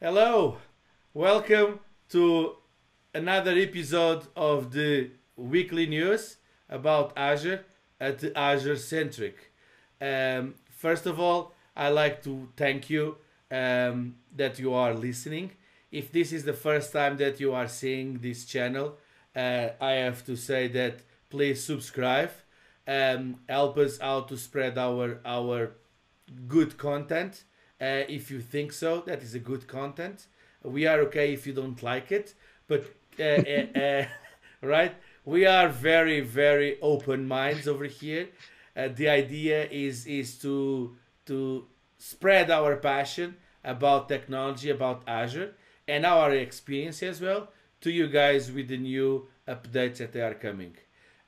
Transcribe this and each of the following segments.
Hello, welcome to another episode of the weekly news about Azure at the Azure Centric. First of all, I like to thank you that you are listening. If this is the first time that you are seeing this channel, I have to say that please subscribe. Help us out to spread our good content. If you think so, that is a good content. We are okay if you don't like it, but right, we are very open minds over here. The idea is to spread our passion about technology, about Azure, and our experience as well to you guys with the new updates that they are coming.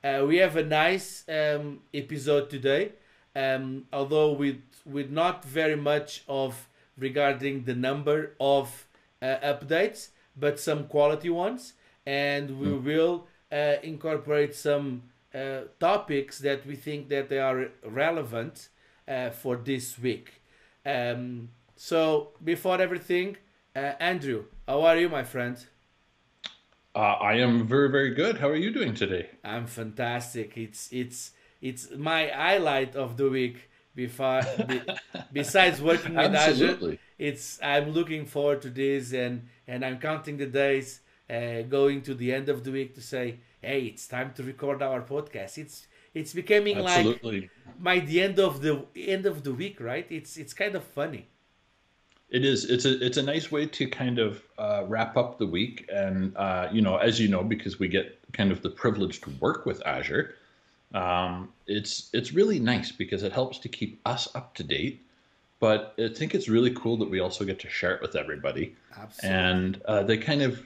We have a nice episode today, although with not very much of regarding the number of updates, but some quality ones, and we will incorporate some topics that we think that they are relevant for this week. So before everything, Andrew, how are you, my friend? I am very good. How are you doing today? I'm fantastic. It's my highlight of the week. Before, besides working with Azure, Absolutely. it's I'm looking forward to this, and I'm counting the days, going to the end of the week to say, hey, it's time to record our podcast. It's becoming like Absolutely. by the end of the week, right? It's kind of funny. It is. It's a nice way to kind of wrap up the week, and as you know, because we get kind of the privilege to work with Azure, it's really nice because it helps to keep us up to date. But I think it's really cool that we also get to share it with everybody, Absolutely. and they kind of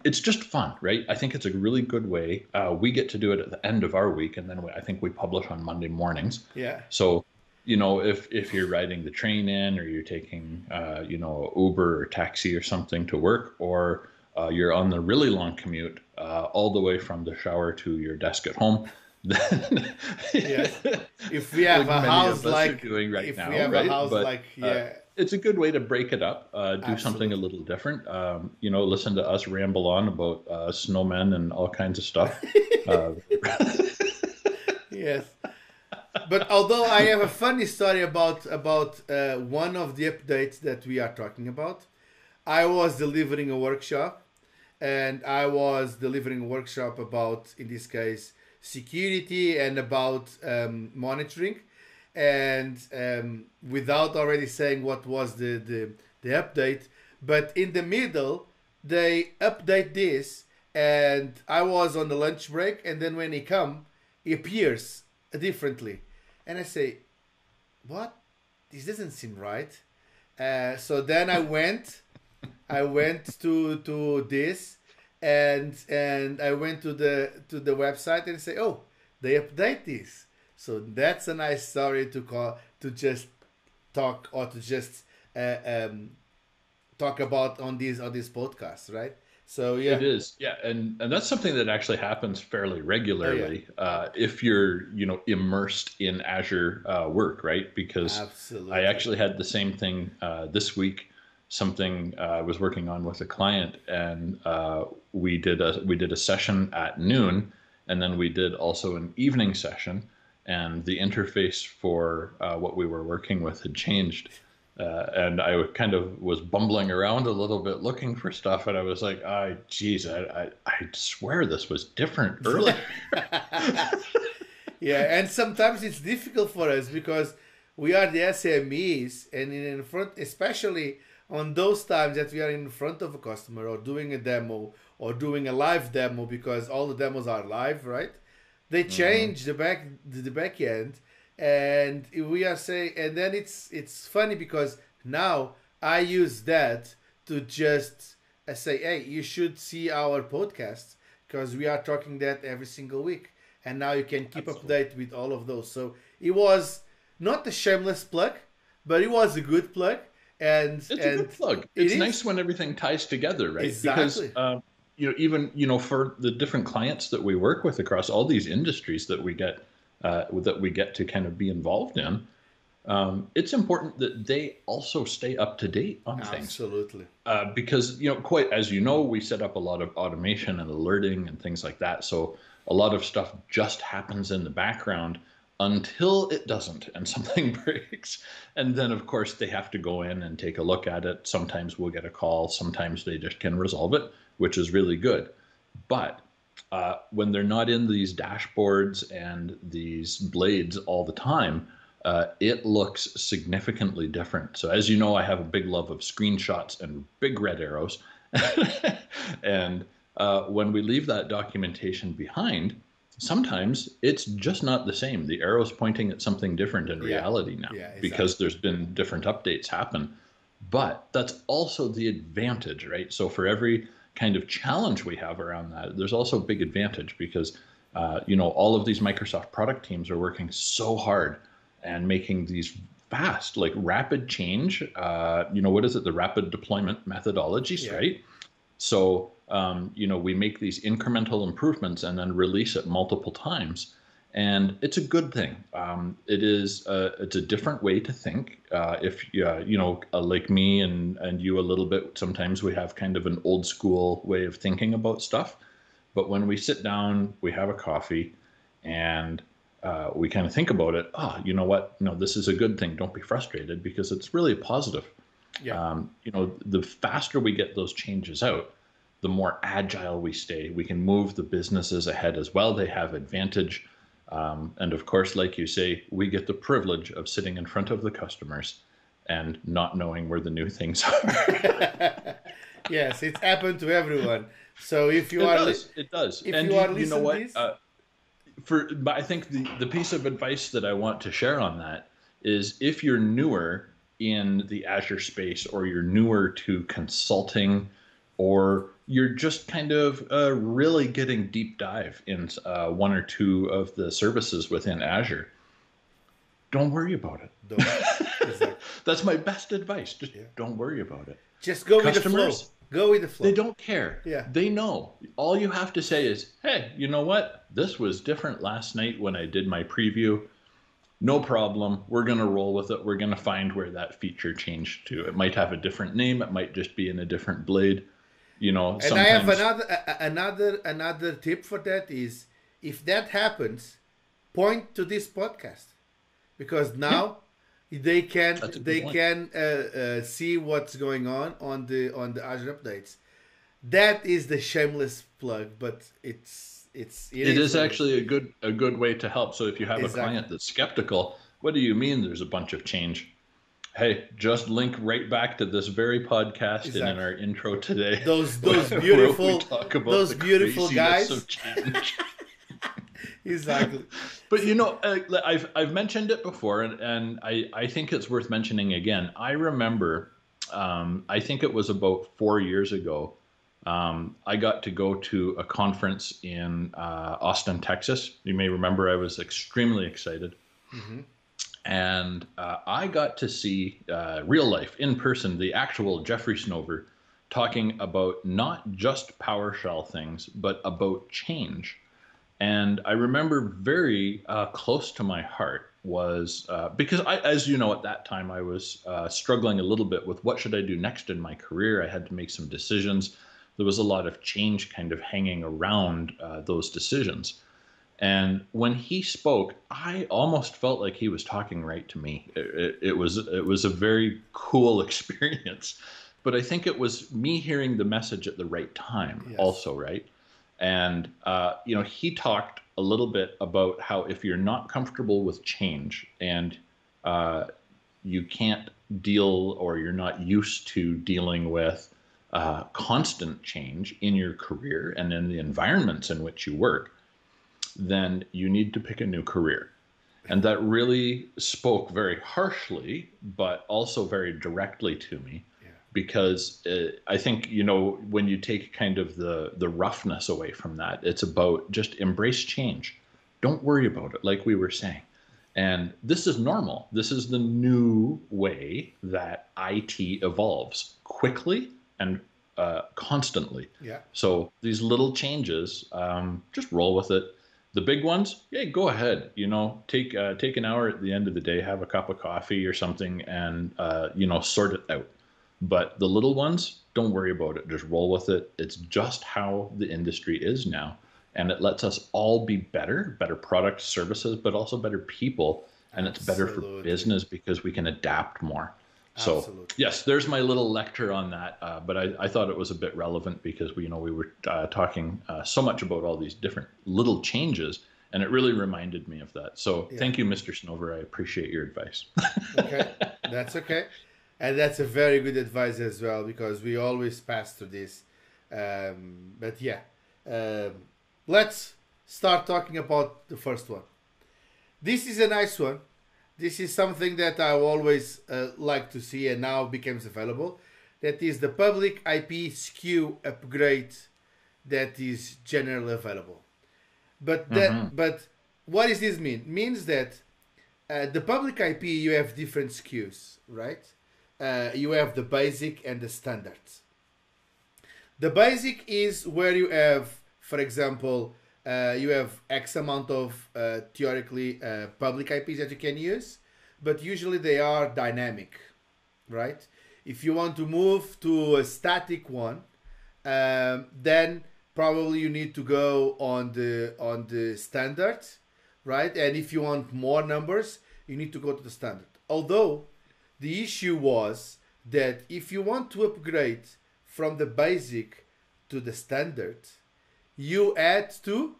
it's just fun, right? I think it's a really good way. We get to do it at the end of our week, and then I think we publish on Monday mornings. Yeah. So, if you're riding the train in, or you're taking, Uber or taxi or something to work, or you're on the really long commute, all the way from the shower to your desk at home, then Yes. If we have like a many house of us are like doing right if we now, have a right? house But like yeah, it's a good way to break it up, do something a absolutely. little different. Listen to us ramble on about snowmen and all kinds of stuff. Uh, Yes. But although I have a funny story about one of the updates that we are talking about, I was delivering a workshop, and I was delivering a workshop about, in this case, security and about monitoring, and without already saying what was the update, but in the middle they update this, and I was on the lunch break, and then when he come, he appears differently, and I say, what? This doesn't seem right. So then I went to this, and I went to the website and say, oh, they update this. So that's a nice story to call to just talk, or to just uh, um, talk about on this podcast, right? So yeah. It is, yeah, and that's something that actually happens fairly Oh yeah. regularly if you're immersed in Azure work, right? Because I Absolutely. actually had the same thing this week. Something I was working on with a client, and we did a session at noon, and then we did also an evening session, and the interface for what we were working with had changed. And I kind of was bumbling around a little bit looking for stuff, and I was like, "I, geez, I swear this was different earlier." Yeah, and sometimes it's difficult for us because we are the SMEs, and in front, especially on those times that we are in front of a customer or doing a demo or doing a live demo, because all the demos are live, right? They Hmm. change the back end, and we are saying, and then it's funny because now I use that to just say, hey, you should see our podcast because we are talking that every single week, and now you can keep Absolutely, update with all of those. So it was not a shameless plug, but it was a good plug, and it's a and good plug. it It's is nice when everything ties together, right? Because exactly. even for the different clients that we work with across all these industries that we get to kind of be involved in. it's important that they also stay up to date on things. Absolutely. Because, quite as you know, we set up a lot of automation and alerting and things like that. So a lot of stuff just happens in the background until it doesn't and something breaks. And then, of course, they have to go in and take a look at it. Sometimes we'll get a call. Sometimes they just can resolve it, which is really good. But when they're not in these dashboards and these blades all the time, it looks significantly different. So as you know, I have a big love of screenshots and big red arrows. And when we leave that documentation behind, sometimes it's just not the same. The arrow's pointing at something different in reality now, because there's been different updates happen. But that's also the advantage, right? So for every kind of challenge we have around that, there's also a big advantage because, all of these Microsoft product teams are working so hard and making these fast, like rapid change, what is it? The rapid deployment methodologies, right? So, we make these incremental improvements and then release it multiple times. And it's a good thing. It's a different way to think. If like me and you a little bit, sometimes we have kind of an old school way of thinking about stuff. But when we sit down, we have a coffee, and we kind of think about it. Oh, you know what? No, this is a good thing. Don't be frustrated, because it's really positive. Yeah. The faster we get those changes out, the more agile we stay. We can move the businesses ahead as well. They have advantage. And of course, like you say, we get the privilege of sitting in front of the customers and not knowing where the new things are. Yes, it's happened to everyone. So if you it does. If and you are you know listening what? But I think the piece of advice that I want to share on that is, if you're newer in the Azure space, or you're newer to consulting, or you're just kind of really getting deep dive in one or two of the services within Azure, don't worry about it. Exactly. That's my best advice. Just don't worry about it. Just go with the flow. Go with the flow. They don't care. Yeah. They know. All you have to say is, hey, you know what? This was different last night when I did my preview. No problem. We're going to roll with it. We're going to find where that feature changed to. It might have a different name. It might just be in a different blade. And I have another tip for that is, if that happens, point to this podcast, because now they can see what's going on the Azure updates. That is the shameless plug, but it is actually a good way to help. So if you have a client that's skeptical, what do you mean there's a bunch of change? Hey, just link right back to this very podcast and in our intro today. Those beautiful guys. Of change. Exactly. But I've mentioned it before, and I think it's worth mentioning again. I remember, I think it was about 4 years ago, I got to go to a conference in Austin, Texas. You may remember I was extremely excited. Mm-hmm. And I got to see real life, in person, the actual Jeffrey Snover talking about not just PowerShell things, but about change. And I remember very close to my heart was because as you know, at that time I was struggling a little bit with what should I do next in my career. I had to make some decisions. There was a lot of change kind of hanging around those decisions. And when he spoke, I almost felt like he was talking right to me. It was a very cool experience. But I think it was me hearing the message at the right time also, right? And, he talked a little bit about how if you're not comfortable with change and you can't deal, or you're not used to dealing with constant change in your career and in the environments in which you work, then you need to pick a new career. And that really spoke very harshly, but also very directly to me. Because I think, when you take kind of the roughness away from that, it's about just embrace change. Don't worry about it, like we were saying. And this is normal. This is the new way that IT evolves quickly and constantly. Yeah. So these little changes, just roll with it. The big ones, yeah, go ahead. Take an hour at the end of the day, have a cup of coffee or something, and sort it out. But the little ones, don't worry about it. Just roll with it. It's just how the industry is now, and it lets us all be better products, services, but also better people, and it's better for Absolutely. business because we can adapt more. So Absolutely. yes, there's my little lecture on that. But I thought it was a bit relevant because we were talking so much about all these different little changes, and it really reminded me of that. So Yeah. thank you, Mr. Snover. I appreciate your advice. Okay. That's okay. And that's a very good advice as well because we always pass through this. But yeah, um, let's start talking about the first one. This is a nice one. This is something that I always like to see and now becomes available. That is the public IP SKU upgrade that is generally available. Hmm. But what does this mean? It means that the public IP you have different SKUs, right? You have the basic and the standards. The basic is where you have, for example, you have X amount of theoretically public IPs that you can use, but usually they are dynamic, right? If you want to move to a static one, then probably you need to go on the standard, right? And if you want more numbers, you need to go to the standard. Although the issue was that if you want to upgrade from the basic to the standard, you had to,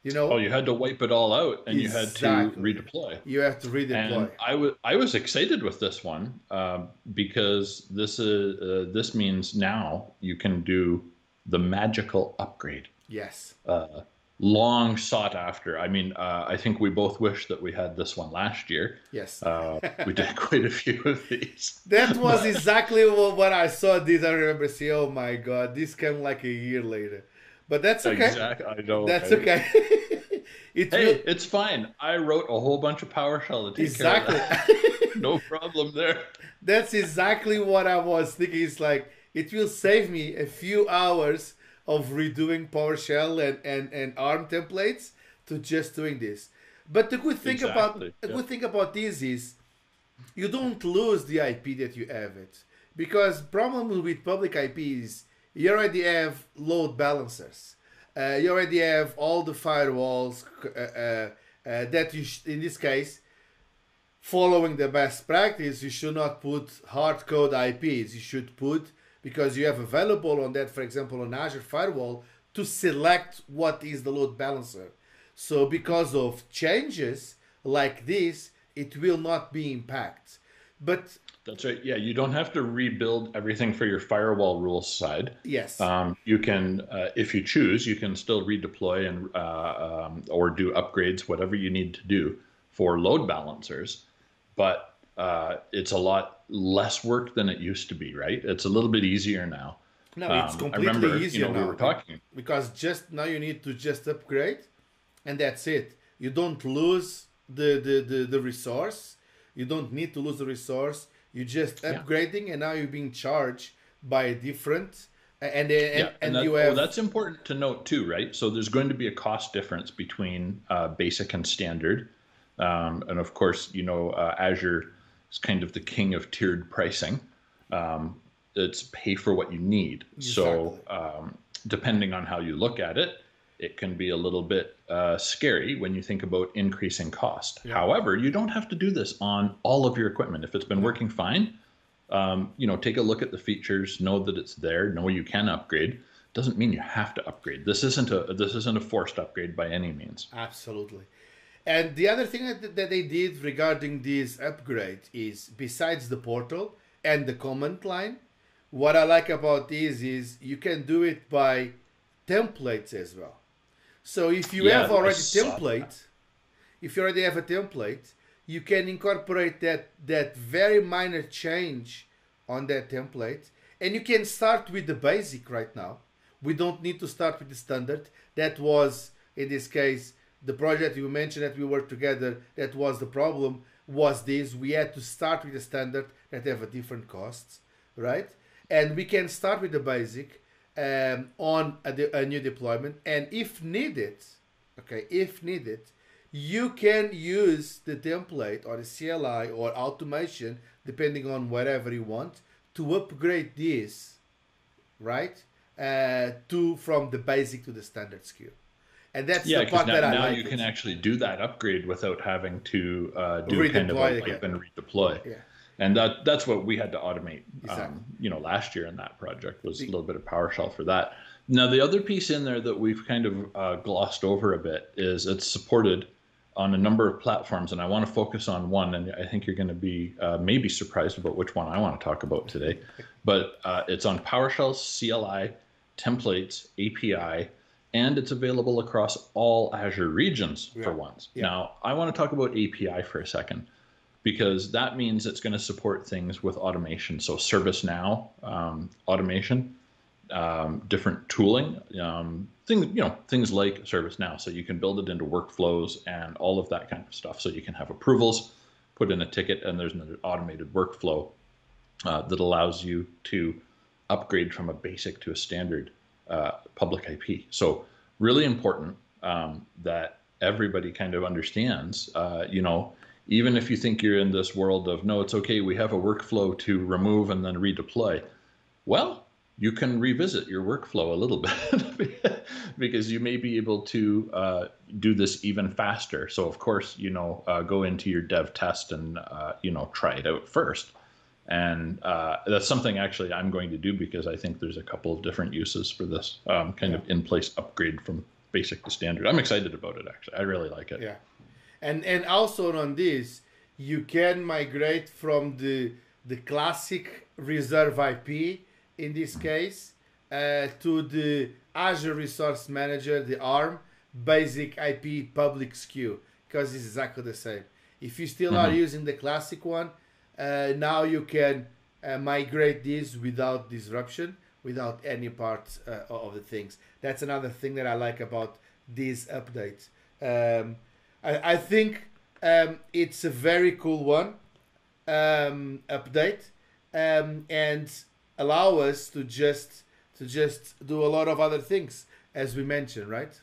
you Oh, know, you had to wipe it all out and you had to exactly, redeploy. you have to And redeploy. I was excited with this one because this means now you can do the magical upgrade. Yes, Uh, Long sought after. I mean, I think we both wish that we had this one last year. yes. We did quite a few of these, That was but exactly what I saw this. I remember saying, "Oh my god, this came like a year later," but that's okay. exactly, I know, That's right? okay. It will Hey, it's fine. I wrote a whole bunch of PowerShell to take care of exactly. that. No problem there. That's exactly what I was thinking. It's like it will save me a few hours of redoing PowerShell and ARM templates to just doing this. But Exactly. the Yeah. good thing about this is you don't lose the IP that you have it. Because problem with public IPs, you already have load balancers. You already have all the firewalls that in this case, following the best practice, you should not put hard code IPs. You should put, because you have available on that, for example, on Azure Firewall, to select what is the load balancer. So because of changes like this, it will not be impact. But That's right. Yeah, you don't have to rebuild everything for your firewall rules side. yes, You can, if you choose, you can still redeploy and or do upgrades, whatever you need to do for load balancers. But it's a lot less work than it used to be, right? It's a little bit easier now. no, it's I completely remember, easier we now were talking. because just now you need to just upgrade and that's it. You don't lose the resource. You don't need to lose the resource. You just Yeah. upgrading and now you're being charged by a different Yeah, and and you have that's important to note too, right? So there's going to be a cost difference between basic and standard, and of course, Azure is kind of the king of tiered pricing. It's pay for what you need. So exactly. depending on how you look at it, it can be a little bit scary when you think about increasing cost. Yeah. However, you don't have to do this on all of your equipment. If it's been No. working fine, take a look at the features, know that it's there, know you can upgrade. Doesn't mean you have to upgrade. This isn't a forced upgrade by any means. Absolutely. And the other thing that they did regarding this upgrade is besides the portal and the command line, what I like about this is you can do it by templates as well. So Yeah, I saw that. if you already have a template, you can incorporate that very minor change on that template, and you can start with the basic right now. We don't need to start with the standard. That was in this case the project you mentioned that we worked together. That was the problem. Was this we had to start with the standard that have a different costs, right? And we can start with the basic, on a new deployment, and if needed, you can use the template or the CLI or automation, depending on whatever you want, to upgrade this, right? To from the basic to the standard SKU. And that's the part that I like. Now you can actually do that upgrade without having to do Redeploy kind of a again. wipe and redeploy. Yeah. And that's what we had to automate, Exactly. last year in that project was a little bit of PowerShell for that. Now, the other piece in there that we've kind of glossed over a bit is it's supported on a number of platforms, and I want to focus on one, and I think you're going to be maybe surprised about which one I want to talk about today. But it's on PowerShell, CLI, templates, API, and it's available across all Azure regions for once. Yeah. Now, I want to talk about API for a second, because that means it's going to support things with automation. So ServiceNow automation, different tooling, things like ServiceNow. So you can build it into workflows and all of that kind of stuff. So you can have approvals, put in a ticket, and there's an automated workflow that allows you to upgrade from a basic to a standard public IP. So really important that everybody kind of understands, even if you think you're in this world of, no, it's okay, we have a workflow to remove and then redeploy. Well, you can revisit your workflow a little bit because you may be able to do this even faster. So of course, go into your dev test and, try it out first. And that's something actually I'm going to do because I think there's a couple of different uses for this kind of in-place upgrade from basic to standard. I'm excited about it, actually. I really like it. Yeah. And also on this, you can migrate from the classic reserve IP, in this case, to the Azure Resource Manager, the ARM, basic IP public SKU, because it's exactly the same. If you still are using the classic one, now you can migrate this without disruption, without any part of the things. That's another thing that I like about these updates. I think it's a very cool one, update, and allow us to just do a lot of other things, as we mentioned, right?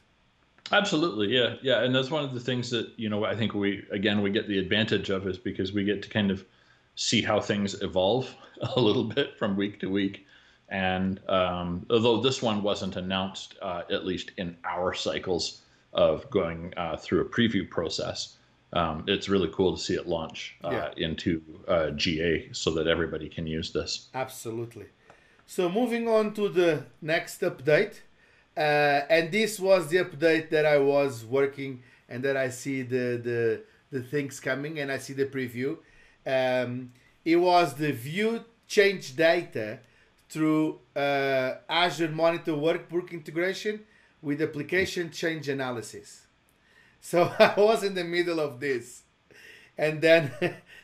Absolutely, yeah, and that's one of the things that I think we get the advantage of is because we get to kind of see how things evolve a little bit from week to week. And although this one wasn't announced, at least in our cycles of going through a preview process, it's really cool to see it launch into GA so that everybody can use this. Absolutely. So moving on to the next update, and this was the update that I was working and that I see the things coming and I see the preview. It was the view change data through Azure Monitor workbook integration with application change analysis. So I was in the middle of this, and then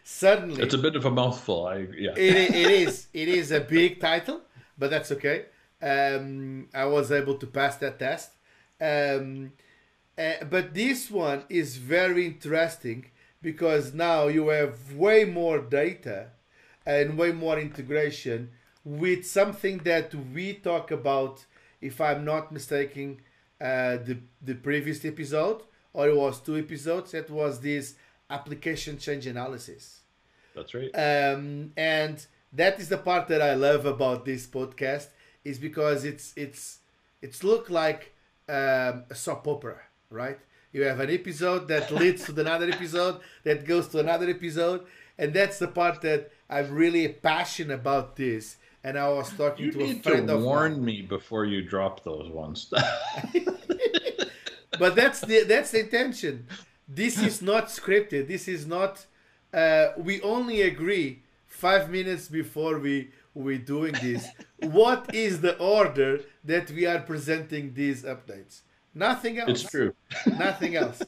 suddenly it's a bit of a mouthful. It is a big title, but that's okay. I was able to pass that test. But this one is very interesting because now you have way more data and way more integration with something that we talk about, if I'm not mistaken, the previous episode, or it was 2 episodes, that was this application change analysis. That's right. And that is the part that I love about this podcast, is because it's look like a soap opera, right? You have an episode that leads to another episode that goes to another episode, and that's the part that I'm really passionate about this. And I was talking to a friend of mine. You warn me before you drop those ones. But that's the intention. This is not scripted. This is not. We only agree 5 minutes before we're doing this. What is the order that we are presenting these updates? Nothing else. It's true. Nothing else.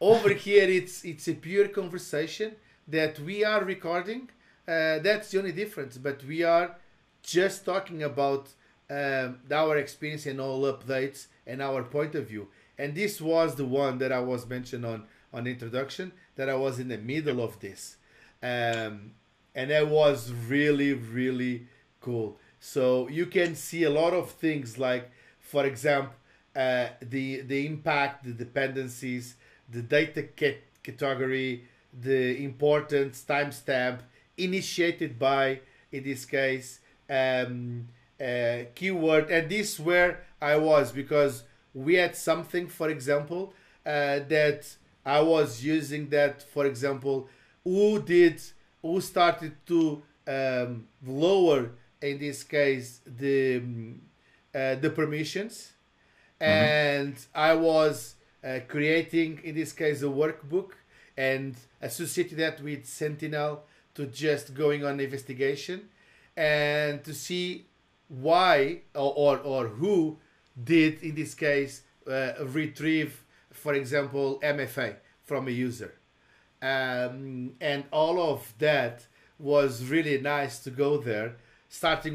Over here, it's a pure conversation that we are recording. That's the only difference. But we are just talking about our experience and all updates and our point of view. And this was the one that I was mentioned on the introduction, that I was in the middle of this. And that was really, really cool. So you can see a lot of things like, for example, the impact, the dependencies, the data category, the importance, timestamp, initiated by, in this case, keyword. And this where I was, because we had something, for example, that I was using that, for example, who started to lower, in this case, the permissions, Hmm. and I was creating, in this case, a workbook and associated that with Sentinel to just going on investigation and to see why or who did, in this case, retrieve, for example, MFA from a user. And all of that was really nice to go there, start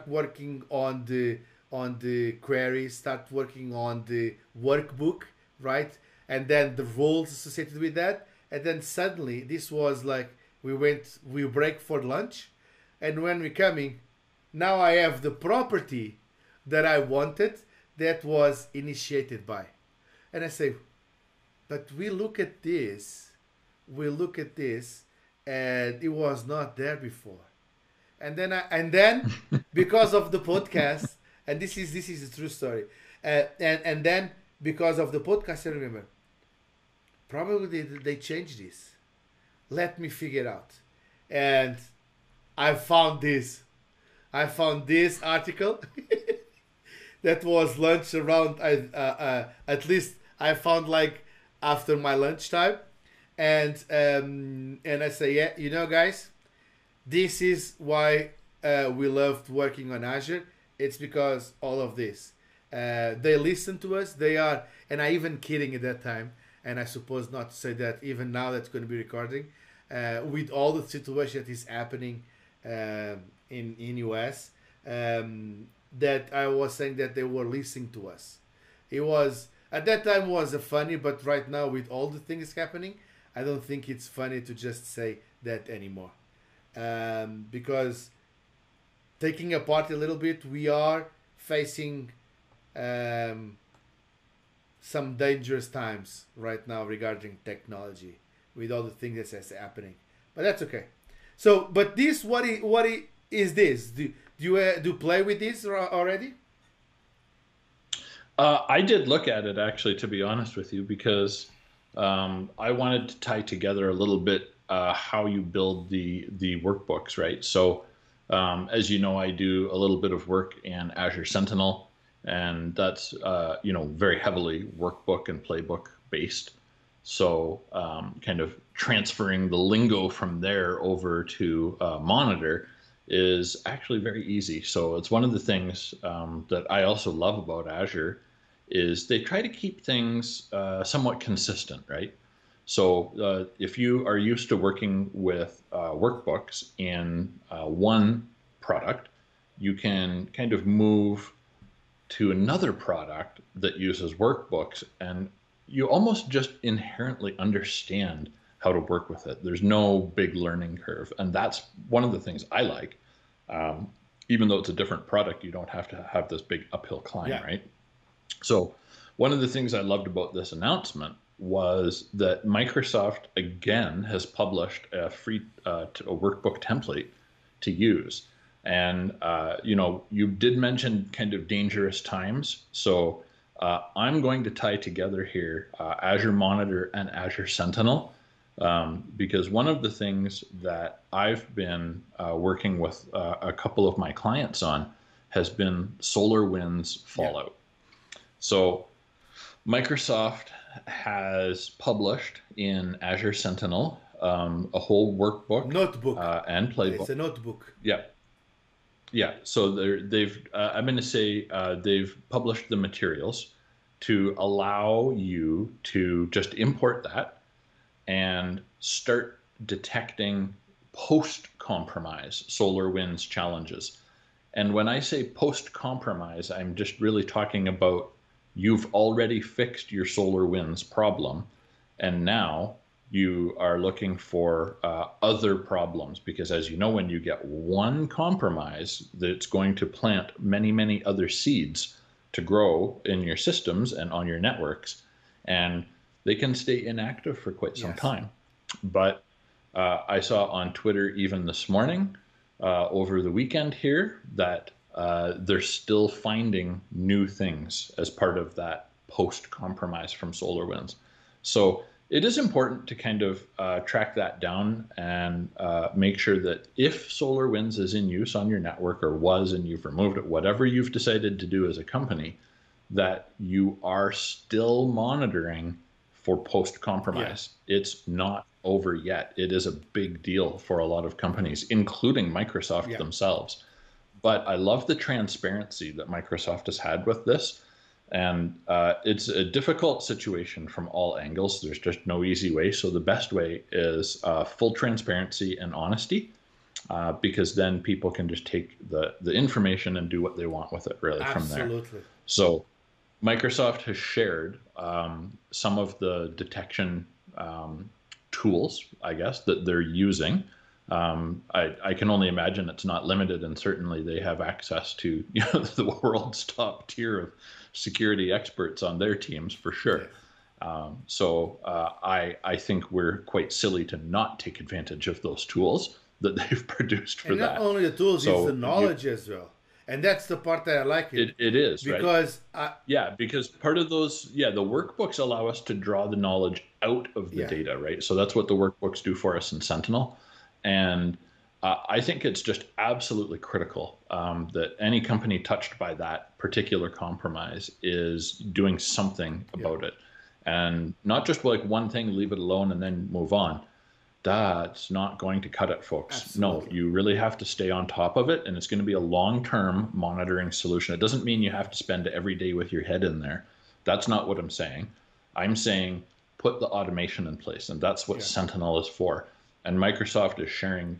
working on the query, start working on the workbook, right? And then the roles associated with that. And then suddenly this was like, we break for lunch, and when we're coming, now I have the property that I wanted, that was initiated by. And I say, but we look at this, and it was not there before. And then because of the podcast, and this is a true story, and then because of the podcast, I remember, probably they changed this. Let me figure it out. And I found this. I found this article that was launched around, at least I found like after my lunchtime, and I say, yeah, guys, this is why we loved working on Azure. It's because all of this. They listen to us. They are, and I even kidding at that time, and I suppose not to say that even now that's going to be recording, with all the situation that is happening in US, that I was saying that they were listening to us. It was at that time was a funny, but right now with all the things happening, I don't think it's funny to just say that anymore, because taking apart a little bit, we are facing um, some dangerous times right now regarding technology with all the things that's happening. But that's okay. So, but this, is this? Do you play with this already? I did look at it actually, to be honest with you, because I wanted to tie together a little bit how you build the workbooks, right? So, as you know, I do a little bit of work in Azure Sentinel, and that's very heavily workbook and playbook based. So, kind of transferring the lingo from there over to Monitor is actually very easy. So it's one of the things that I also love about Azure is they try to keep things somewhat consistent, right? So if you are used to working with workbooks in one product, you can kind of move to another product that uses workbooks, and you almost just inherently understand how to work with it. There's no big learning curve, and that's one of the things I like. Um, Even though it's a different product, you don't have to have this big uphill climb, Yeah. right? So, one of the things I loved about this announcement was that Microsoft again has published a free a workbook template to use. And you did mention kind of dangerous times, so I'm going to tie together here Azure Monitor and Azure Sentinel, because one of the things that I've been working with a couple of my clients on has been SolarWinds Yeah. fallout. So Microsoft has published in Azure Sentinel a whole workbook Notebook. and It's playbook. a notebook. Yeah, yeah. So I'm going to say they've published the materials to allow you to just import that and start detecting post-compromise SolarWinds challenges. And when I say post-compromise, I'm just really talking about you've already fixed your SolarWinds problem, and now you are looking for other problems, because as you know, when you get one compromise, that's going to plant many, many other seeds to grow in your systems and on your networks, and they can stay inactive for quite some Yes. time. But I saw on Twitter even this morning, over the weekend here, that they're still finding new things as part of that post-compromise from SolarWinds. So it is important to kind of track that down and make sure that if SolarWinds is in use on your network, or was, and you've removed it, whatever you've decided to do as a company, that you are still monitoring for post-compromise. Yeah. It's not over yet. It is a big deal for a lot of companies, including Microsoft themselves. But I love the transparency that Microsoft has had with this. And it's a difficult situation from all angles. There's just no easy way. So the best way is full transparency and honesty, because then people can just take the information and do what they want with it, really. Absolutely. From there. So Microsoft has shared some of the detection tools, I guess, that they're using. I can only imagine it's not limited, and certainly they have access to the world's top tier of security experts on their teams for sure. So I think we're quite silly to not take advantage of those tools that they've produced for that. And not only the tools, it's the knowledge as well. And that's the part that I like it. It is, because right? Because part of those, the workbooks allow us to draw the knowledge out of the data, right? So that's what the workbooks do for us in Sentinel. And I think it's just absolutely critical that any company touched by that particular compromise is doing something about it. And not just like one thing, leave it alone and then move on. That's not going to cut it, folks. Absolutely. No, you really have to stay on top of it, and it's going to be a long-term monitoring solution. It doesn't mean you have to spend every day with your head in there. That's not what I'm saying. I'm saying put the automation in place, and that's what Sentinel is for. And Microsoft is sharing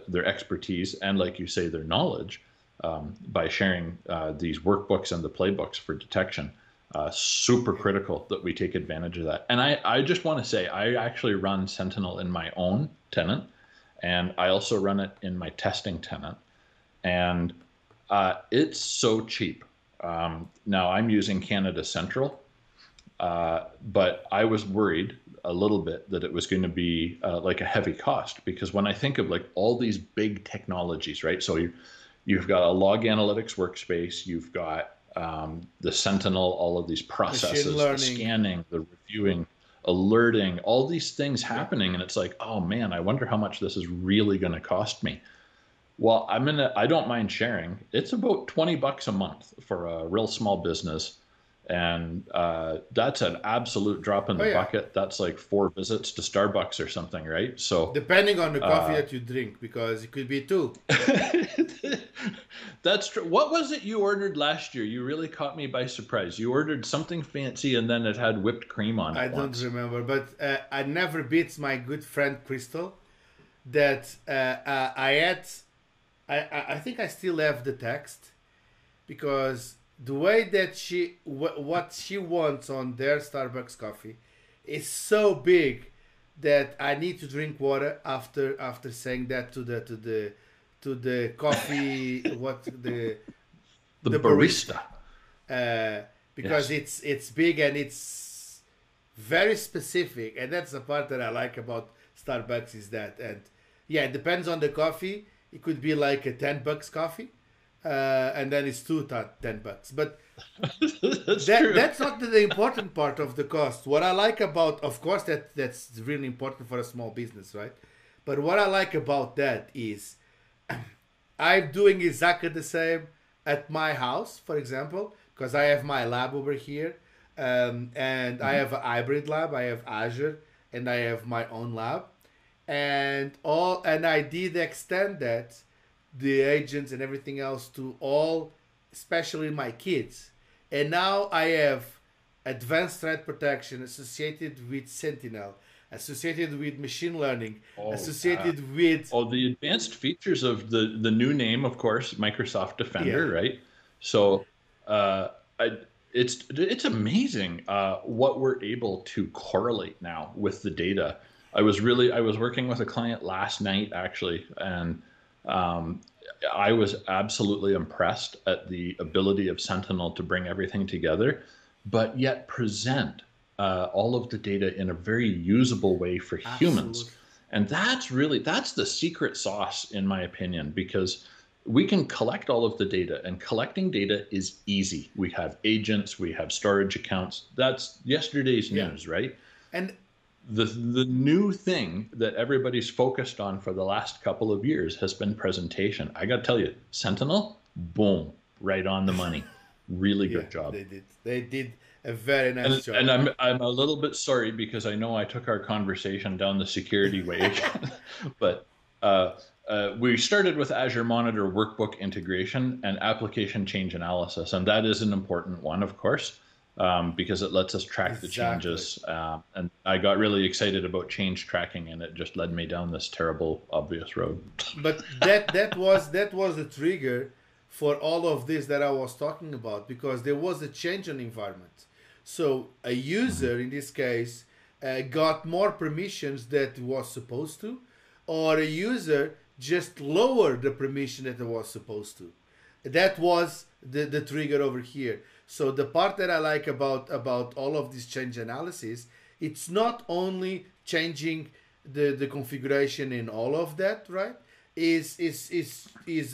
their expertise and, like you say, their knowledge by sharing these workbooks and the playbooks for detection. Super critical that we take advantage of that. And I just want to say, I actually run Sentinel in my own tenant, and I also run it in my testing tenant. And it's so cheap. Now I'm using Canada Central, but I was worried a little bit that it was going to be like a heavy cost, because when I think of like all these big technologies, right? So you've got a log analytics workspace, you've got the Sentinel, all of these processes, the scanning, the reviewing, alerting, all these things happening. And it's like, oh man, I wonder how much this is really going to cost me. Well, I don't mind sharing. It's about $20 a month for a real small business. And that's an absolute drop in the bucket. That's like 4 visits to Starbucks or something, right? So depending on the coffee that you drink, because it could be 2. That's true. What was it you ordered last year? You really caught me by surprise. You ordered something fancy, and then it had whipped cream on it. I don't remember, but I never beats my good friend Crystal. That I think I still have the text, because the way that what she wants on their Starbucks coffee is so big that I need to drink water after saying that to the coffee the barista. Because it's big and it's very specific, and that's the part that I like about Starbucks is that. And it depends on the coffee. It could be like a $10 coffee. And then it's $10. But that's not the important part of the cost. What I like about, of course, that's really important for a small business, right? But what I like about that is I'm doing exactly the same at my house, for example, because I have my lab over here, and I have a hybrid lab. I have Azure, and I have my own lab, and I did extend that, the agents and everything else, to all, especially my kids. And now I have advanced threat protection associated with Sentinel, associated with machine learning, associated with... the advanced features of the new name, of course, Microsoft Defender, right? So it's amazing what we're able to correlate now with the data. I was working with a client last night actually, and I was absolutely impressed at the ability of Sentinel to bring everything together, but yet present all of the data in a very usable way for humans. Absolutely. And that's the secret sauce, in my opinion, because we can collect all of the data, and collecting data is easy. We have agents, we have storage accounts. That's yesterday's Yeah. news, right? And The new thing that everybody's focused on for the last couple of years has been presentation. I got to tell you, Sentinel, boom, right on the money. Really yeah, good job. they did a very nice job. And I'm a little bit sorry because I know I took our conversation down the security way again, but we started with Azure Monitor workbook integration and application change analysis, and that is an important one, of course, because it lets us track the Exactly. changes. And I got really excited about change tracking, and it just led me down this terrible, obvious road. But that was the trigger for all of this that I was talking about, because there was a change in environment. So a user in this case got more permissions that was supposed to, or a user just lowered the permission that it was supposed to. That was the trigger over here. So the part that I like about all of this change analysis, it's not only changing the configuration and all of that, right? Is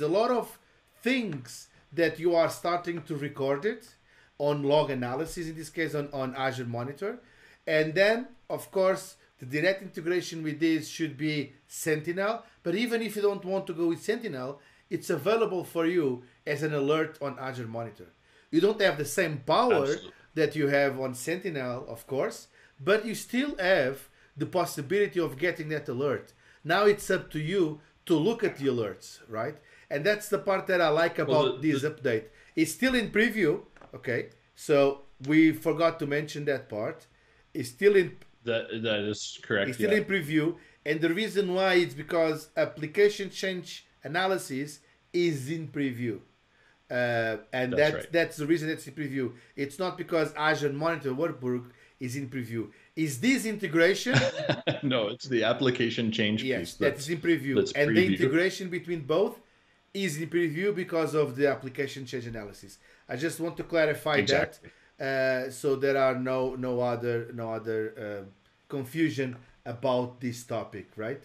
a lot of things that you are starting to record it on log analysis, in this case on Azure Monitor. And then, of course, the direct integration with this should be Sentinel. But even if you don't want to go with Sentinel, it's available for you as an alert on Azure Monitor. You don't have the same power Absolutely. that you have on Sentinel, of course, but you still have the possibility of getting that alert. Now it's up to you to look at the alerts, right? And that's the part that I like Well, about this update. It's still in preview, okay? So we forgot to mention that part. It's still in that is correct. it's still Yeah, in preview, and the reason why is because application change analysis is in preview, and that's right. that's the reason it's in preview. It's not because Azure Monitor Workbook is in preview. Is this integration? No, it's the application change Yes, piece that is in preview, that's and the preview. integration between both is in preview because of the application change analysis. I just want to clarify that, Exactly. so there are no other confusion about this topic, right?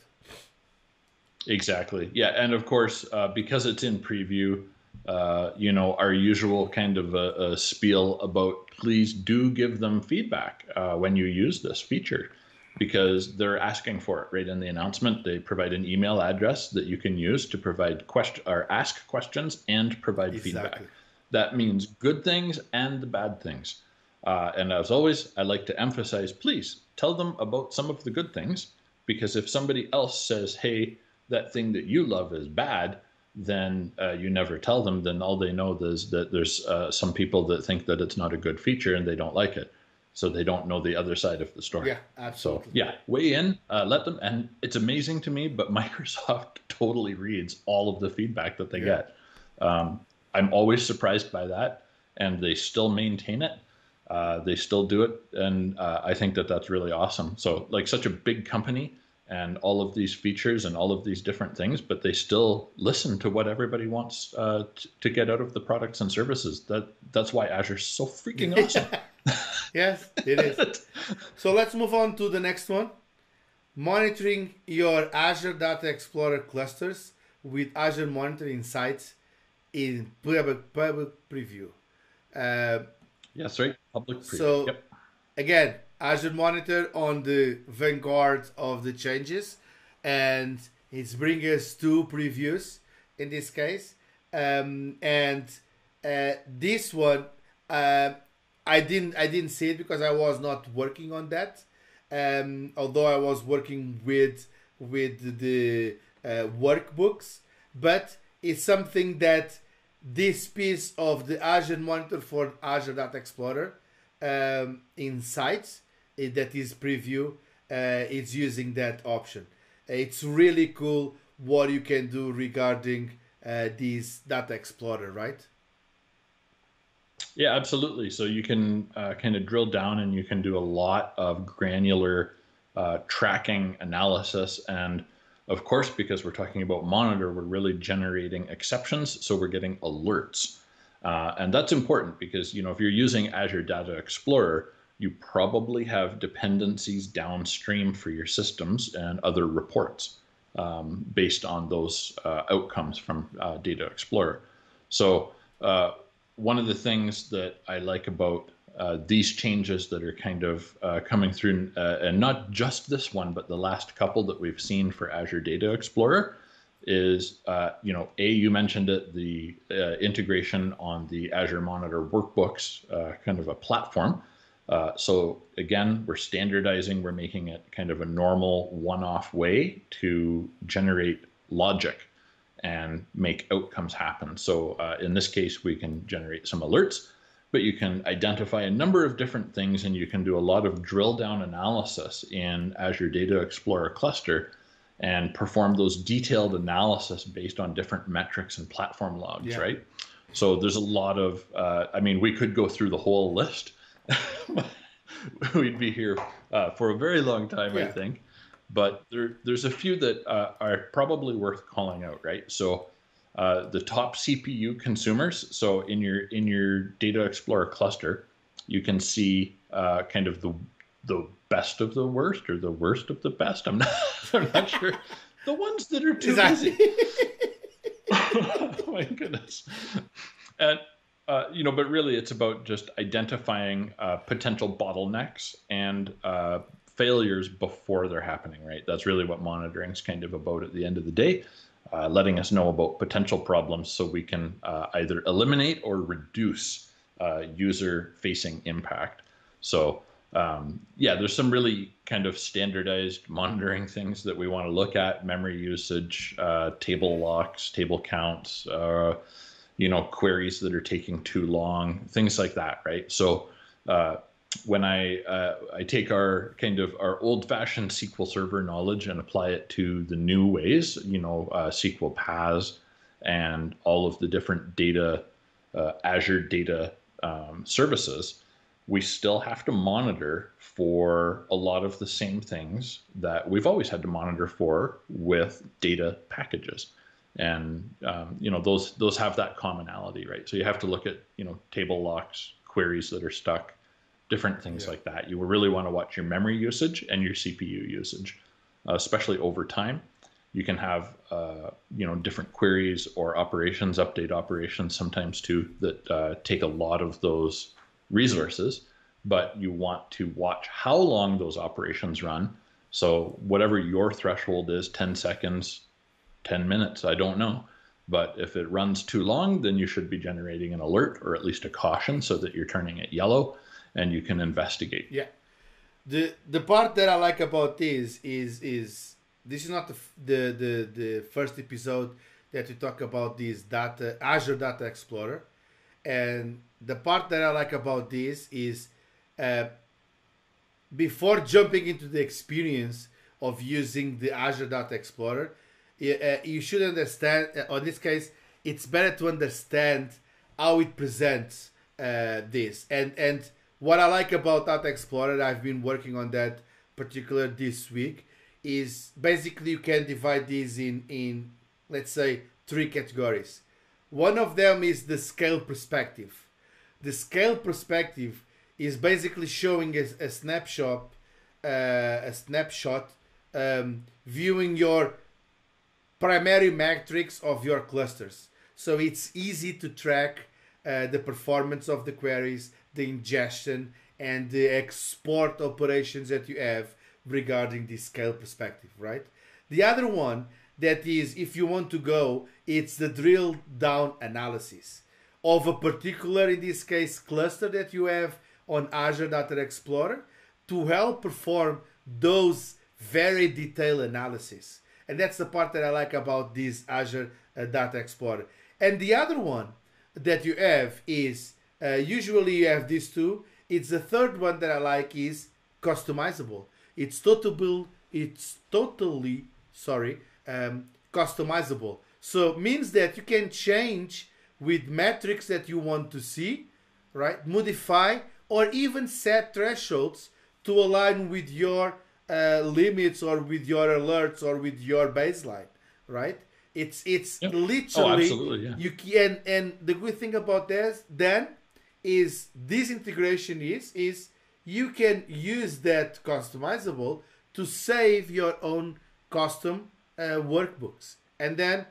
Exactly. Yeah, and of course, because it's in preview, our usual kind of a spiel about please do give them feedback when you use this feature, because they're asking for it right in the announcement. They provide an email address that you can use to provide question or ask questions and provide feedback. Exactly. That means good things and the bad things. And as always, I like to emphasize, please tell them about some of the good things, because if somebody else says, hey, that thing that you love is bad, then you never tell them. Then all they know is that there's some people that think that it's not a good feature and they don't like it. So they don't know the other side of the story. Yeah, So absolutely. yeah, weigh in, let them. And it's amazing to me, but Microsoft totally reads all of the feedback that they Yeah. get. I'm always surprised by that, and they still maintain it. They still do it, and I think that that's really awesome. So, like, such a big company and all of these features and all of these different things, but they still listen to what everybody wants to get out of the products and services. That's why Azure's so freaking awesome. Yes, it is. So let's move on to the next one. Monitoring your Azure Data Explorer clusters with Azure Monitor Insights in public preview. Uh, Yes, right. Public preview. so Yep. again, Azure Monitor on the vanguard of the changes, and it's bringing us two previews in this case. And this one, uh, I didn't see it because I was not working on that. Although I was working with the workbooks, but it's something that this piece of the Azure Monitor for Azure Data Explorer Insights, that is preview, is using that option. It's really cool what you can do regarding this Data Explorer, right? Yeah, absolutely. So you can kind of drill down and you can do a lot of granular tracking, analysis, and of course, because we're talking about monitor, we're really generating exceptions, so we're getting alerts. And that's important because, if you're using Azure Data Explorer, you probably have dependencies downstream for your systems and other reports based on those outcomes from Data Explorer. So one of the things that I like about these changes that are kind of coming through, and not just this one, but the last couple that we've seen for Azure Data Explorer is, you mentioned it, the integration on the Azure Monitor workbooks, kind of a platform. So again, we're standardizing, we're making it kind of a normal one-off way to generate logic and make outcomes happen. So in this case, we can generate some alerts, but you can identify a number of different things, and you can do a lot of drill down analysis in Azure Data Explorer Cluster and perform those detailed analysis based on different metrics and platform logs, right? So there's a lot of, we could go through the whole list. We'd be here for a very long time, I think. But there's a few that are probably worth calling out, right? So the top CPU consumers. So in your Data Explorer cluster, you can see kind of the best of the worst or the worst of the best. I'm not sure. The ones that are too busy. Oh my goodness. And but really it's about just identifying potential bottlenecks and failures before they're happening, right? That's really what monitoring is kind of about at the end of the day, letting us know about potential problems so we can either eliminate or reduce user-facing impact. So there's some really kind of standardized monitoring things that we want to look at: memory usage, table locks, table counts, queries that are taking too long, things like that, right? So when I take our old-fashioned SQL Server knowledge and apply it to the new ways, SQL PAS and all of the different data, Azure data services, we still have to monitor for a lot of the same things that we've always had to monitor for with data packages. And, those have that commonality, right? So you have to look at, table locks, queries that are stuck, different things like that. You really want to watch your memory usage and your CPU usage, especially over time. You can have, different queries or operations, update operations sometimes too, that take a lot of those resources, but you want to watch how long those operations run. So whatever your threshold is, 10 seconds, 10 minutes, I don't know. But if it runs too long, then you should be generating an alert or at least a caution so that you're turning it yellow and you can investigate. Yeah. The part that I like about this is this is not the first episode that we talk about this Azure Data Explorer. And the part that I like about this is before jumping into the experience of using the Azure Data Explorer, you should understand, or in this case, it's better to understand how it presents this. And what I like about Data Explorer, I've been working on that particular this week, is basically you can divide these in let's say 3 categories. One of them is the scale perspective. The scale perspective is basically showing a snapshot, viewing your primary metrics of your clusters. So it's easy to track the performance of the queries, the ingestion, and the export operations that you have regarding the scale perspective, right? The other one that is, if you want to go, it's the drill down analysis of a particular, in this case, cluster that you have on Azure Data Explorer to help perform those very detailed analysis. And that's the part that I like about this Azure Data Explorer. And the other one that you have is, usually you have these two. It's the third one that I like is customizable. It's totally customizable. So means that you can change with metrics that you want to see, right? Modify or even set thresholds to align with your limits or with your alerts or with your baseline, right? It's Yeah. Oh, literally absolutely. Yeah. you can. And the good thing about this then is this integration is you can use that customizable to save your own custom workbooks, and then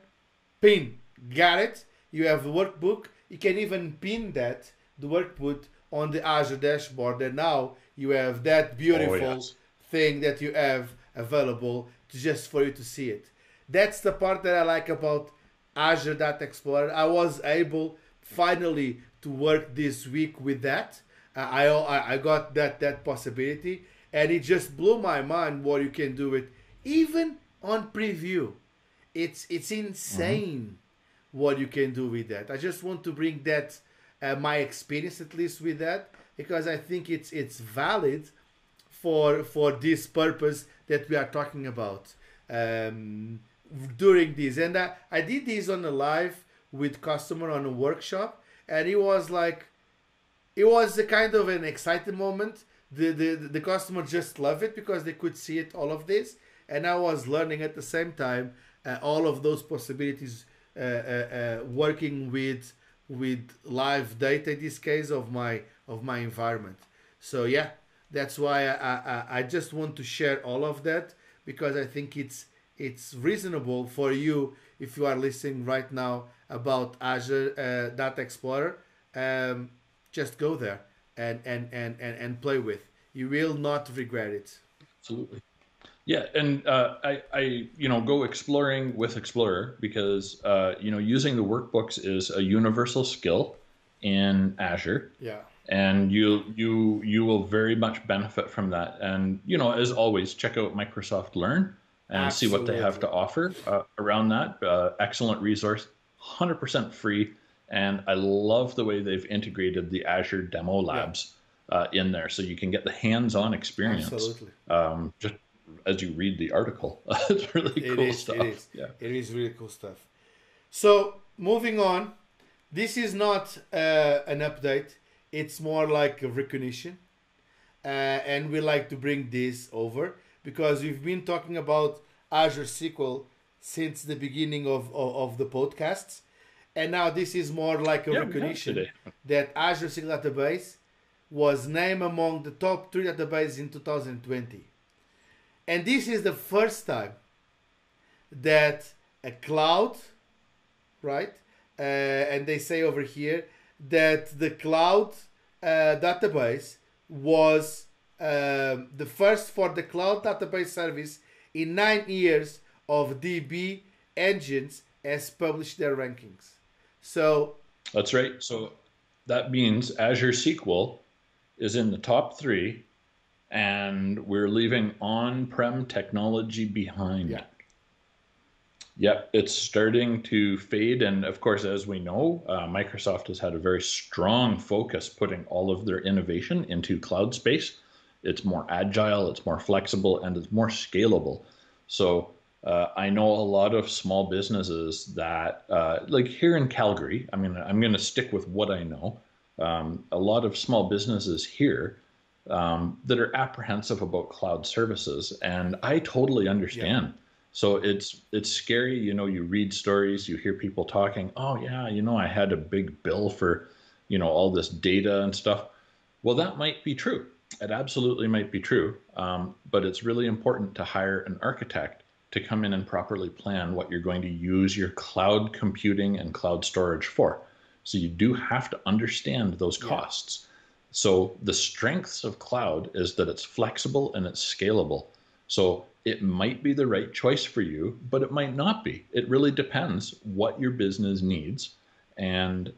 pin. Got it? You have the workbook. You can even pin that the workbook on the Azure dashboard, and now you have that Oh, beautiful yes. thing that you have available to just for you to see it. That's the part that I like about Azure Data Explorer. I was able finally to work this week with that. I got that possibility, and it just blew my mind what you can do with even on preview. It's Hmm. insane what you can do with that. I just want to bring that my experience at least with that, because I think it's valid for this purpose that we are talking about um, during this. And I did this on a live with customer on a workshop, and it was like it was a kind of an exciting moment. The customer just loved it because they could see it, all of this, and I was learning at the same time all of those possibilities, working with live data in this case of my environment. So yeah, that's why I just want to share all of that, because I think it's reasonable for you if you are listening right now about Azure Data Explorer. Um, just go there and play with. You will not regret it. Absolutely. Yeah, and go exploring with Explorer because using the workbooks is a universal skill in Azure, Yeah, and you will very much benefit from that. And as always, check out Microsoft Learn and see what they have absolutely. to offer around that. Excellent resource, 100% free, and I love the way they've integrated the Azure demo Yeah, labs in there, so you can get the hands-on experience absolutely. just as you read the article. It's really It cool is. It stuff. is. Yeah. It is really cool stuff. So moving on, this is not an update. It's more like a recognition, and we like to bring this over because we've been talking about Azure SQL since the beginning of the podcasts, and now this is more like a Yeah, we have recognition today. that Azure SQL Database was named among the top 3 databases in 2020. And this is the first time that a cloud, right? And they say over here that the cloud database was the first for the cloud database service in 9 years of DB engines has published their rankings. So, That's right. So that means Azure SQL is in the top three, and we're leaving on-prem technology yeah, behind. Yep, it's starting to fade. And of course, as we know, Microsoft has had a very strong focus putting all of their innovation into cloud space. It's more agile, it's more flexible, and it's more scalable. So I know a lot of small businesses that, like here in Calgary, I mean, I'm going to stick with what I know. A lot of small businesses here that are apprehensive about cloud services, and I totally yeah. understand. So it's scary, you read stories, you hear people talking, oh yeah, I had a big bill for, all this data and stuff. Well, that might be true. It absolutely might be true. But it's really important to hire an architect to come in and properly plan what you're going to use your cloud computing and cloud storage for. So you do have to understand those Yeah. costs. So the strengths of cloud is that it's flexible and it's scalable. So it might be the right choice for you, but it might not be. It really depends what your business needs. And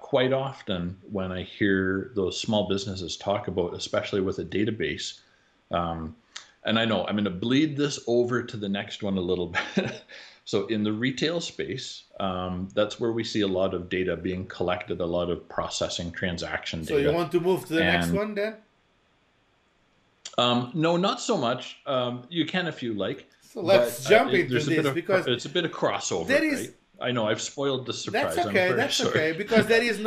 quite often, when I hear those small businesses talk about, especially with a database, um, and I know I'm going to bleed this over to the next one a little bit. So, in the retail space, that's where we see a lot of data being collected, a lot of processing transaction So you data. want to move to the next And one then? no, not so much. You can if you like, So but let's jump into there's a bit this of because it's a bit of crossover, there is right? I know I've spoiled the that's surprise. I'm okay. very That's sorry. okay because there is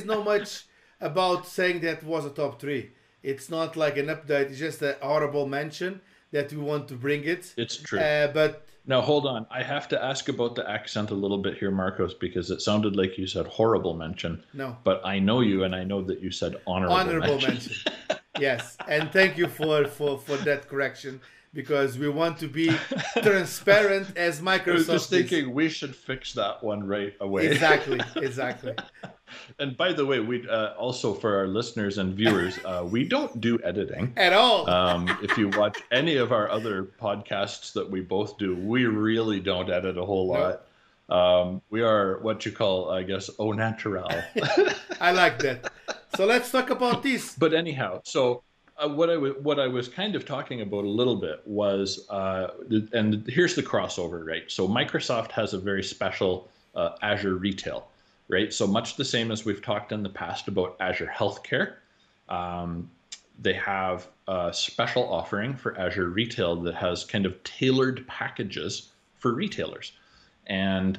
no much about saying that was a top three. It's not like an update. It's just a honorable mention that we want to bring it. It's true. But Now, hold on. I have to ask about the accent a little bit here, Marcos, because it sounded like you said horrible mention. no, But I know you, and I know that you said honorable mention. mention. Yes, and thank you for that correction, because we want to be transparent as Microsoft I was just is. thinking we should fix that one right away. Exactly. And by the way, we also for our listeners and viewers, we don't do editing At all. If you watch any of our other podcasts that we both do, we really don't edit a whole lot. We are what you call, I guess, au naturel. I like that. So let's talk about this. But anyhow, so what I was kind of talking about a little bit was, and here's the crossover, right? So Microsoft has a very special Azure Retail, right? So much the same as we've talked in the past about Azure Healthcare. They have a special offering for Azure Retail that has kind of tailored packages for retailers. And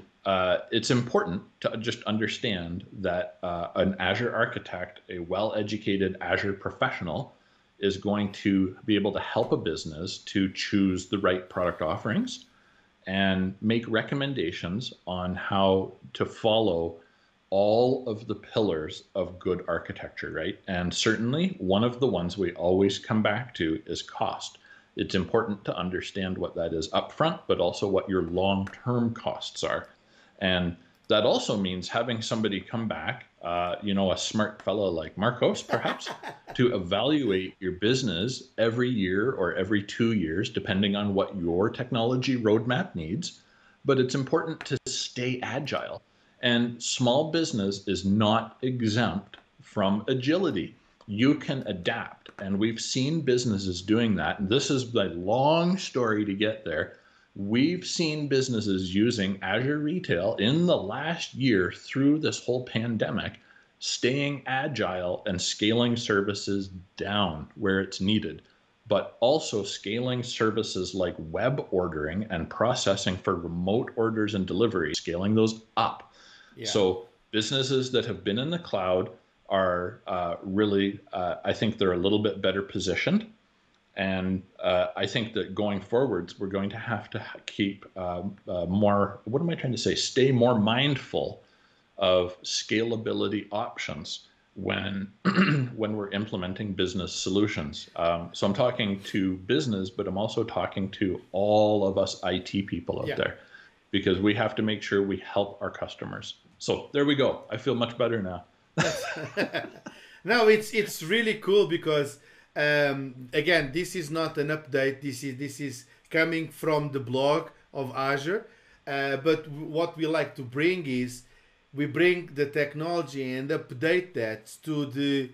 it's important to just understand that an Azure architect, a well-educated Azure professional, is going to be able to help a business to choose the right product offerings and make recommendations on how to follow all of the pillars of good architecture, right? And certainly one of the ones we always come back to is cost. It's important to understand what that is upfront, but also what your long-term costs are. And that also means having somebody come back, a smart fellow like Marcos, perhaps, to evaluate your business every year or every 2 years, depending on what your technology roadmap needs. But it's important to stay agile. And small business is not exempt from agility. You can adapt. And we've seen businesses doing that. And this is a long story to get there. We've seen businesses using Azure Retail in the last year through this whole pandemic, staying agile and scaling services down where it's needed, but also scaling services like web ordering and processing for remote orders and delivery, scaling those up. Yeah. So businesses that have been in the cloud are really, I think they're a little bit better positioned. And I think that going forwards, we're going to have to keep more, what am I trying to say? Stay more mindful of scalability options when when we're implementing business solutions. So I'm talking to business, but I'm also talking to all of us IT people out there, because we have to make sure we help our customers. So there we go. I feel much better now. No, it's really cool because again, this is not an update. This is coming from the blog of Azure. But what we like to bring is we bring the technology and update that to the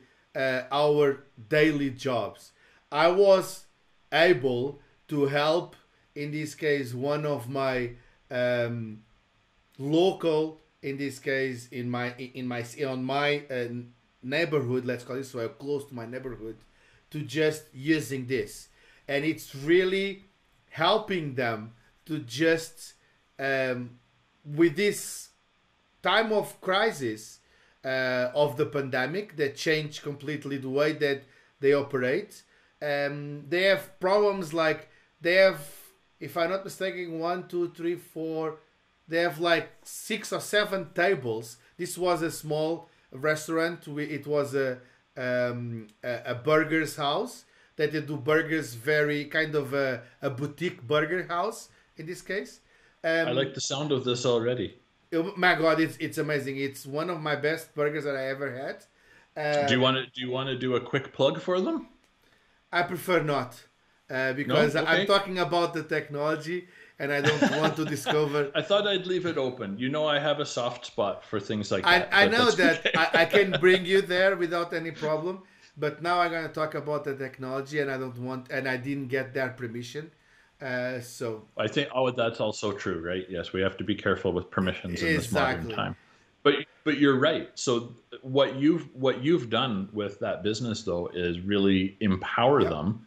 our daily jobs. I was able to help, in this case, one of my local, in this case, on my neighborhood, let's call it so, close to my neighborhood, to just using this, and it's really helping them to just with this time of crisis of the pandemic that changed completely the way that they operate. They have problems like they have, if I'm not mistaken, 1, 2, 3, 4. They have like 6 or 7 tables. This was a small restaurant. It was a burger's house that they do burgers, very kind of a boutique burger house in this case. I like the sound of this already. Oh my God, it's amazing. It's one of my best burgers that I ever had. Do you want to do a quick plug for them? I prefer not, because no? Okay. I'm talking about the technology and I don't want to discover. I thought I'd leave it open. I have a soft spot for things like that. I know that. Okay. I can bring you there without any problem. But now I'm going to talk about the technology, and I didn't get their permission. So I think that's also true, right? Yes, we have to be careful with permissions in this modern time. But you're right. So what you've done with that business though is really empower them,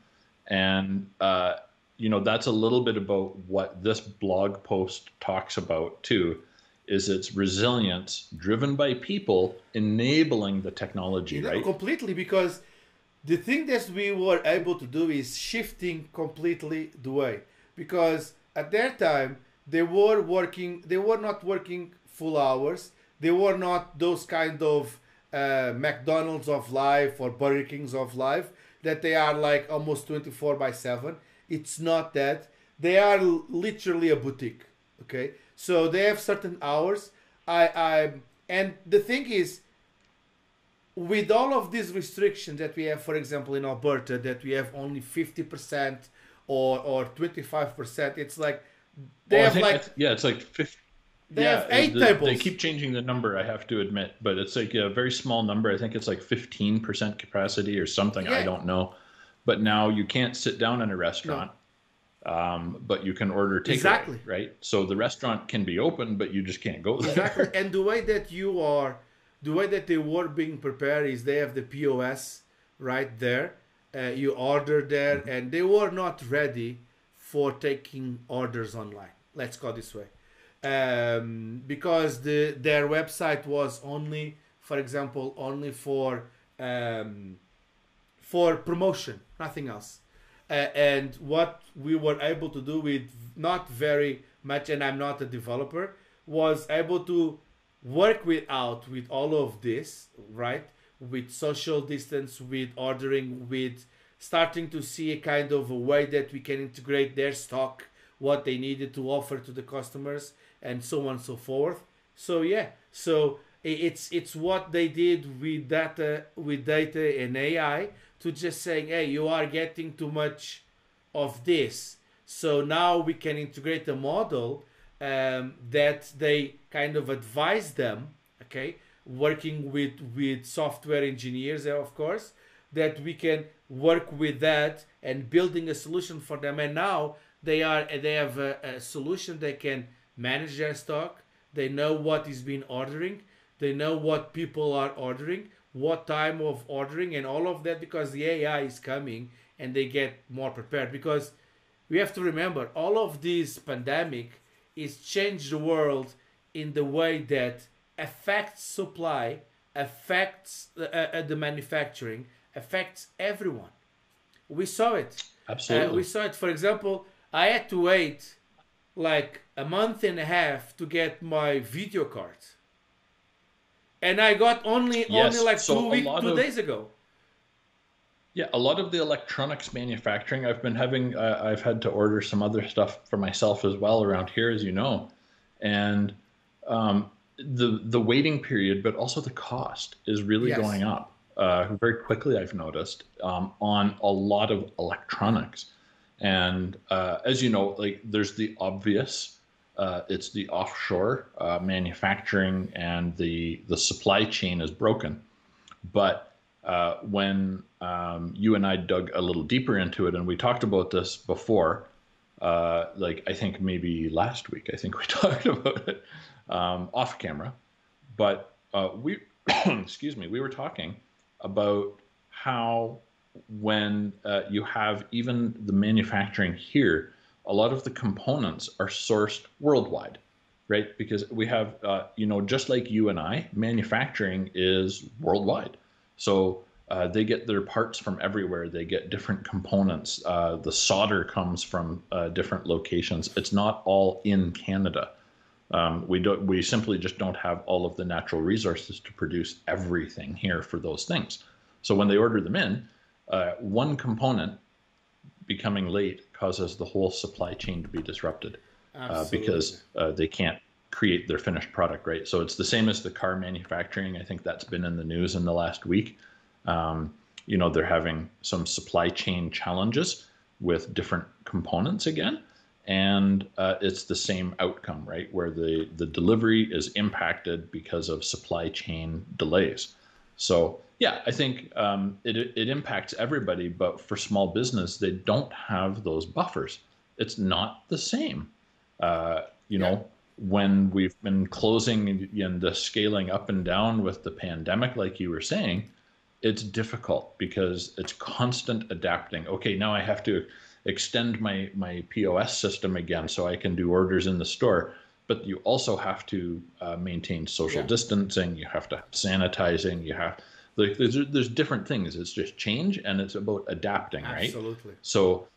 and that's a little bit about what this blog post talks about too, is its resilience driven by people enabling the technology, right? Completely, because The thing that we were able to do is shifting completely the way, because at that time they were not working full hours, they were not those kind of McDonald's of life or Burger Kings of life that they are like almost 24 by 7. It's not that. They are literally a boutique. Okay, so they have certain hours. I and the thing is, with all of these restrictions that we have, for example, in Alberta, that we have only 50% or 25%, it's like they Well, I have think like yeah, it's like 50. they Yeah, have eight they tables. keep changing the number, I have to admit, but it's like a very small number. I think it's like 15% capacity or something. I Yeah, don't know. But now you can't sit down in a no, restaurant, but you can order takeaway, exactly, right? So the restaurant can be open, but you just can't go exactly. there. And the way that you are, the way that they were being prepared is they have the POS right there. You order there, and they were not ready for taking orders online. Let's go this way, because their website was only, for example, only um, for promotion, nothing else. And what we were able to do with not very much, and I'm not a developer, was able to work with all of this, right? With social distance, with ordering, with starting to see a kind of a way that we can integrate their stock, what they needed to offer to the customers, and so on and so forth. So yeah, so it's what they did with data and AI, to just saying, hey, you are getting too much of this. So now we can integrate a model that they kind of advise them, okay, working with software engineers, of course, that we can work with that and building a solution for them. And now they have a solution. They can manage their stock. They know what is being ordering. They know what people are ordering, what time of ordering, and all of that, because the AI is coming and they get more prepared. Because we have to remember, all of this pandemic is changed the world in the way that affects supply, affects the manufacturing, affects everyone. We saw it. We Absolutely. saw it. For example, I had to wait like a month and a half to get my video card, and I got only Yes. like So a lot two of days ago. yeah, a lot of the electronics manufacturing, I've had to order some other stuff for myself as well around here, as you know, and the waiting period, but also the cost is really Yes. going up very quickly. I've noticed on a lot of electronics, and as you know, like there's the obvious, it's the offshore manufacturing, and the supply chain is broken. But when you and I dug a little deeper into it, and we talked about this before, like I think maybe last week, I think we talked about it off camera, but we, excuse me, we were talking about how when you have even the manufacturing here, a lot of the components are sourced worldwide, right? Because we have, just like you and I, manufacturing is worldwide. So they get their parts from everywhere. They get different components. The solder comes from different locations. It's not all in Canada. We simply just don't have all of the natural resources to produce everything here for those things. So when they order them in, one component becoming late causes the whole supply chain to be disrupted Absolutely. because they can't create their finished product, right? So it's the same as the car manufacturing. I think that's been in the news in the last week. They're having some supply chain challenges with different components again. And it's the same outcome, right? Where the delivery is impacted because of supply chain delays. So yeah, I think it impacts everybody, but for small business, they don't have those buffers. It's not the same. Uh, you Yeah. know, when we've been closing and the scaling up and down with the pandemic, like you were saying, it's difficult because it's constant adapting. Okay, now I have to extend my POS system again so I can do orders in the store. But you also have to maintain social Yeah. distancing. You have to have sanitizing. You have there's different things. It's just change, and it's about adapting, right? Absolutely. So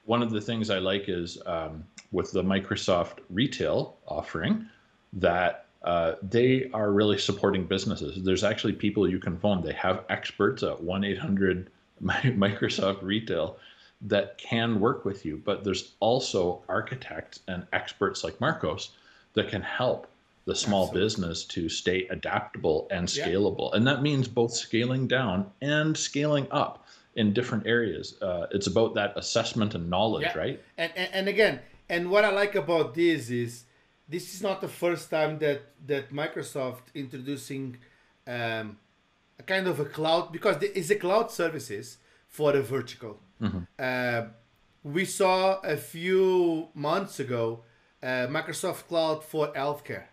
one of the things I like is with the Microsoft Retail offering that they are really supporting businesses. There's actually people you can phone. They have experts at 1-800 Microsoft Retail that can work with you. But there's also architects and experts like Marcos that can help the small Absolutely. business to stay adaptable and Yeah. scalable. And that means both scaling down and scaling up in different areas. It's about that assessment and knowledge, Yeah. right? And again, and what I like about this is not the first time that Microsoft introducing a kind of a cloud, because it's a cloud services for a vertical. We saw a few months ago Microsoft Cloud for healthcare.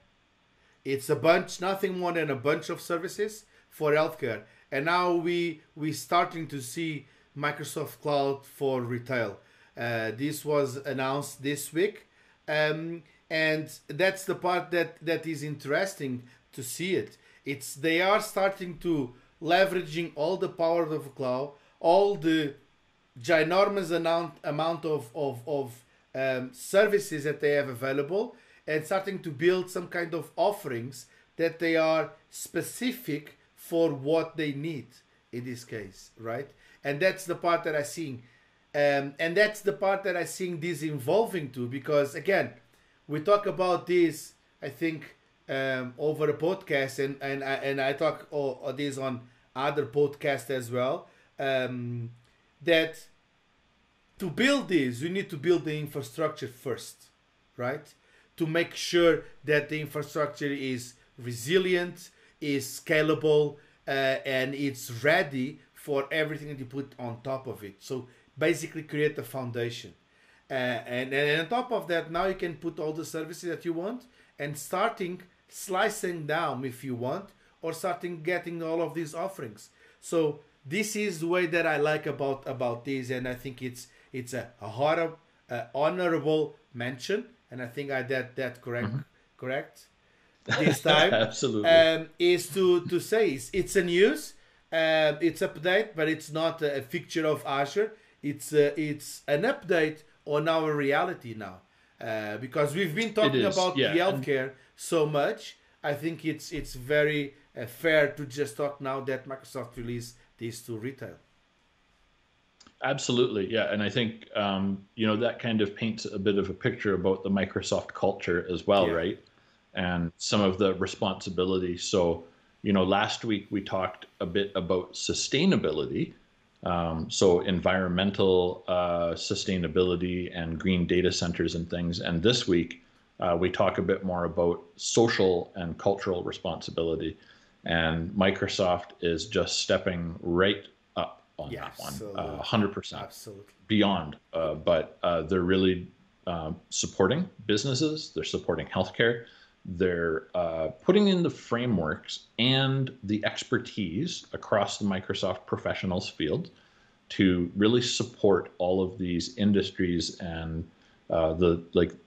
It's a bunch, nothing more than a bunch of services for healthcare. And now we starting to see Microsoft Cloud for retail. This was announced this week. And that's the part that is interesting to see it. They are starting to leveraging all the power of the cloud, all the ginormous amount of services that they have available, and starting to build some kind of offerings that they are specific for what they need in this case, right? And that's the part that I see, and that's the part that I see this evolving to, because again, we talk about this, I think, over a podcast, and I talk this on other podcasts as well. That to build this, you need to build the infrastructure first, right? To make sure that the infrastructure is resilient, is scalable, and it's ready for everything that you put on top of it. So basically create the foundation. And on top of that, now you can put all the services that you want, and starting slicing down if you want, or starting getting all of these offerings. So this is the way that I like about this, and I think it's a honorable mention, and I think I did that correct this time. Absolutely. Is to say it's a news, it's update, but it's not a feature of Azure. It's an update on our reality now, because we've been talking about the healthcare so much. I think it's very fair to just talk now that Microsoft released these to retail. Absolutely, yeah, and I think that kind of paints a bit of a picture about the Microsoft culture as well, Yeah. right? And some of the responsibility. So, last week we talked a bit about sustainability, so environmental sustainability and green data centers and things. And this week we talk a bit more about social and cultural responsibility. And Microsoft is just stepping right up on that one, 100%, Absolutely. beyond. But they're really supporting businesses. They're supporting healthcare. They're putting in the frameworks and the expertise across the Microsoft professionals field to really support all of these industries and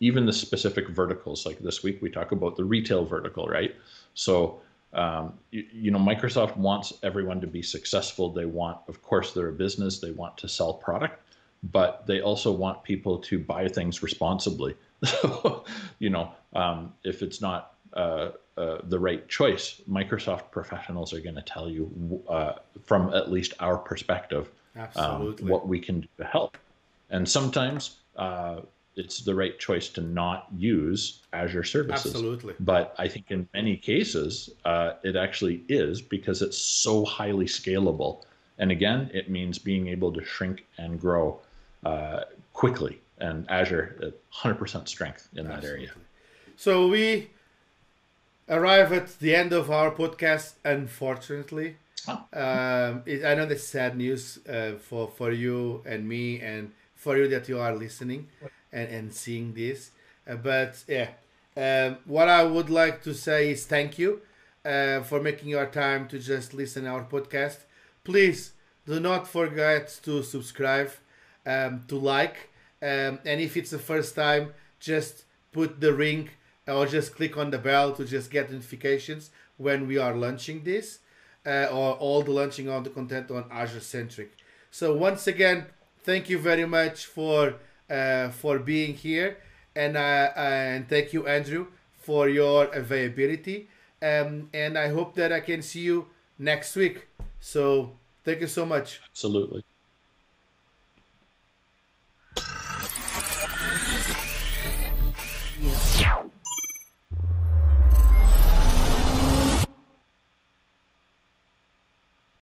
even the specific verticals. Like this week we talk about the retail vertical, right? So Microsoft wants everyone to be successful. They want, of course, they're a business. They want to sell product, but they also want people to buy things responsibly. So, if it's not the right choice, Microsoft professionals are going to tell you from at least our perspective what we can do to help. And sometimes it's the right choice to not use Azure services. Absolutely. But I think in many cases, it actually is, because it's so highly scalable. And again, it means being able to shrink and grow quickly. And Azure, 100% strength in that area. So we arrive at the end of our podcast, unfortunately. I know that's sad news for you and me, and for you that you are listening and seeing this. But what I would like to say is thank you for making your time to just listen to our podcast. Please do not forget to subscribe, to like, and if it's the first time, just put the ring or just click on the bell to just get notifications when we are launching this. or all the launching of the content on Azure Centric. So once again, thank you very much for being here, and thank you, Andrew, for your availability. And I hope that I can see you next week. So thank you so much. Absolutely.